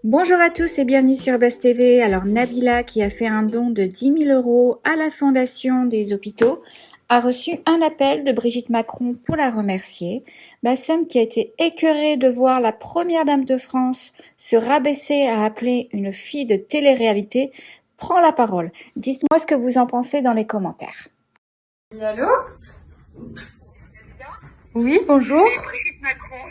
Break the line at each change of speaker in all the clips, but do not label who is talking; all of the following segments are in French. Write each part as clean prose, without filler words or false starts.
Bonjour à tous et bienvenue sur Buzz TV. Alors Nabila, qui a fait un don de 10 000 € à la Fondation des hôpitaux, a reçu un appel de Brigitte Macron pour la remercier. Bassem, qui a été écœurée de voir la première dame de France se rabaisser à appeler une fille de télé-réalité, prend la parole. Dites-moi ce que vous en pensez dans les commentaires.
Oui, allô? Oui, bonjour.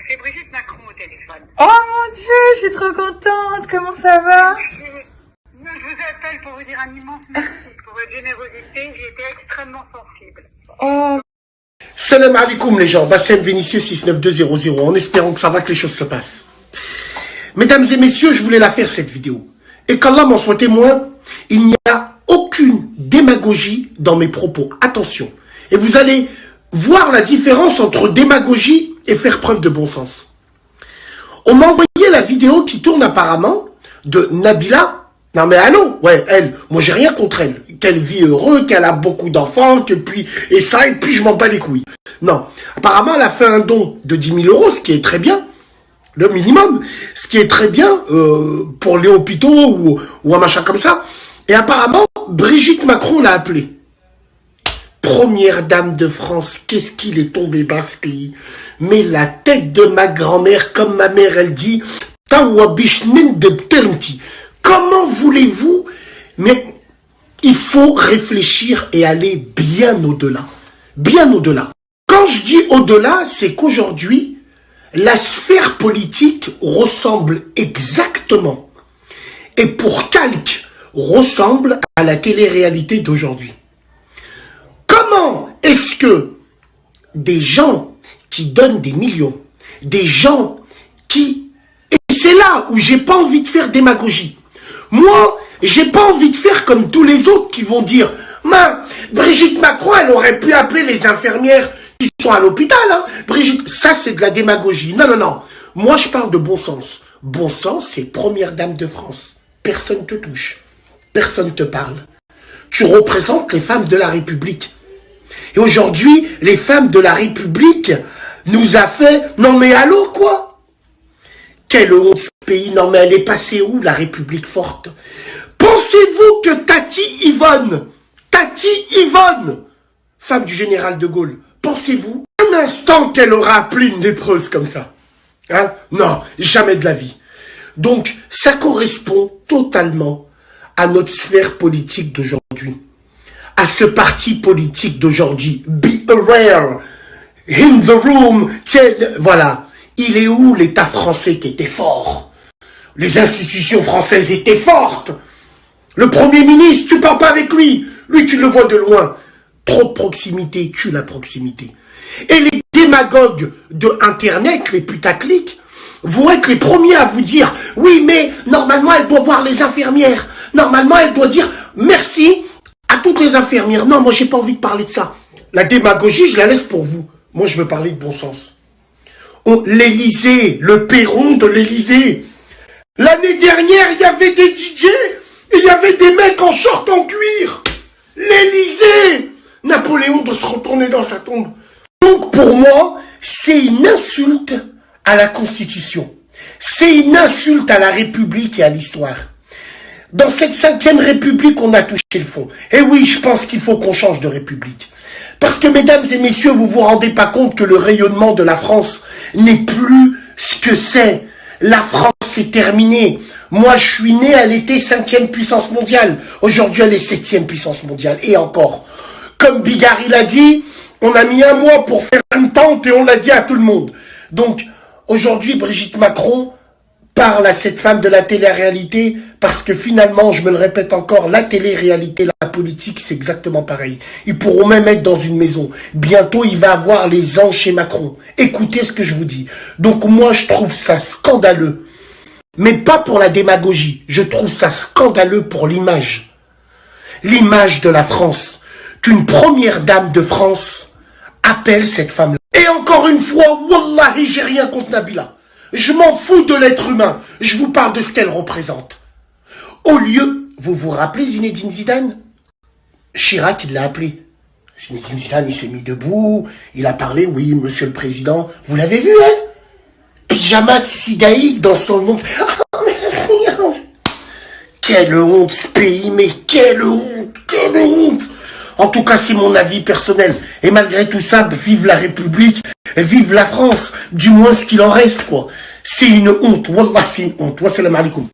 C'est Brigitte Macron au téléphone.
Oh mon Dieu, je suis trop contente. Comment ça va?
Je vous appelle pour vous dire un immense merci pour votre générosité. J'ai été extrêmement sensible.
Oh.
Salam alaikum les gens, Bassem Vénitieux 69200, en espérant que ça va, que les choses se passent. Mesdames et messieurs, je voulais la faire cette vidéo. Et qu'Allah m'en soit témoin, il n'y a aucune démagogie dans mes propos. Attention. Et vous allez voir la différence entre démagogie et faire preuve de bon sens. On m'a envoyé la vidéo qui tourne apparemment de Nabila. Non mais allô, ouais, elle, moi j'ai rien contre elle. Qu'elle vit heureux, qu'elle a beaucoup d'enfants, que puis, et puis je m'en bats les couilles. Non, apparemment elle a fait un don de 10 000 €, ce qui est très bien, le minimum, ce qui est très bien pour les hôpitaux ou un machin comme ça. Et apparemment, Brigitte Macron l'a appelée. Première dame de France, qu'est-ce qu'il est tombé bas ce pays. Mais la tête de ma grand-mère, comme ma mère elle dit, Tawabishnin de Ptermti. Comment voulez-vous? Mais il faut réfléchir et aller bien au-delà. Bien au-delà. Quand je dis au-delà, c'est qu'aujourd'hui, la sphère politique ressemble exactement, et pour calque, ressemble à la télé-réalité d'aujourd'hui. Comment est-ce que des gens qui donnent des millions, des gens qui... Et c'est là où j'ai pas envie de faire démagogie. Moi, j'ai pas envie de faire comme tous les autres qui vont dire « Brigitte Macron, elle aurait pu appeler les infirmières qui sont à l'hôpital. Hein. Brigitte, ça c'est de la démagogie. » Non, non, non. Moi, je parle de bon sens. Bon sens, c'est première dame de France. Personne te touche. Personne te parle. Tu représentes les femmes de la République. Et aujourd'hui, les femmes de la République nous a fait... Non mais allô quoi? Quelle honte ce pays. Non mais elle est passée où la République forte? Pensez-vous que Tati Yvonne, femme du général de Gaulle, pensez-vous un instant qu'elle aura appelé une lépreuse comme ça? Hein? Non, jamais de la vie. Donc ça correspond totalement à notre sphère politique d'aujourd'hui. À ce parti politique d'aujourd'hui. Be aware. In the room. Voilà. Il est où l'État français qui était fort? Les institutions françaises étaient fortes. Le Premier ministre, tu parles pas avec lui. Lui, tu le vois de loin. Trop de proximité tue la proximité. Et les démagogues de Internet, les putaclics, vont être les premiers à vous dire « Oui, mais normalement, elle doit voir les infirmières. Normalement, elle doit dire merci à toutes les infirmières. » Non, moi, j'ai pas envie de parler de ça. La démagogie, je la laisse pour vous. Moi, je veux parler de bon sens. L'Élysée, le perron de l'Élysée. L'année dernière, il y avait des DJ et il y avait des mecs en short en cuir. L'Élysée. Napoléon doit se retourner dans sa tombe. Donc, pour moi, c'est une insulte à la Constitution. C'est une insulte à la République et à l'histoire. Dans cette 5e République, on a touché le fond. Et oui, je pense qu'il faut qu'on change de République. Parce que, mesdames et messieurs, vous vous rendez pas compte que le rayonnement de la France n'est plus ce que c'est. La France est terminée. Moi, je suis né, elle était 5e puissance mondiale. Aujourd'hui, elle est 7e puissance mondiale. Et encore. Comme Bigard, il a dit, on a mis un mois pour faire une tente et on l'a dit à tout le monde. Donc, aujourd'hui, Brigitte Macron parle à cette femme de la télé-réalité parce que finalement, je me le répète encore, la télé-réalité, la politique, c'est exactement pareil. Ils pourront même être dans une maison. Bientôt, il va avoir les anges chez Macron. Écoutez ce que je vous dis. Donc moi, je trouve ça scandaleux. Mais pas pour la démagogie. Je trouve ça scandaleux pour l'image. L'image de la France. Qu'une première dame de France appelle cette femme-là. Et encore une fois, wallahi, j'ai rien contre Nabila. Je m'en fous de l'être humain. Je vous parle de ce qu'elle représente. Au lieu, vous vous rappelez Zinedine Zidane? Chirac, il l'a appelé. Zinedine Zidane, il s'est mis debout. Il a parlé, oui, monsieur le président. Vous l'avez vu, hein? Pyjama Sidaï dans son nom. Oh, merci. quelle honte ce pays, mais quelle honte, quelle honte. En tout cas, c'est mon avis personnel. Et malgré tout ça, vive la République, vive la France. Du moins ce qu'il en reste, quoi. C'est une honte. Wallah, c'est une honte. Wassalamu alaikum.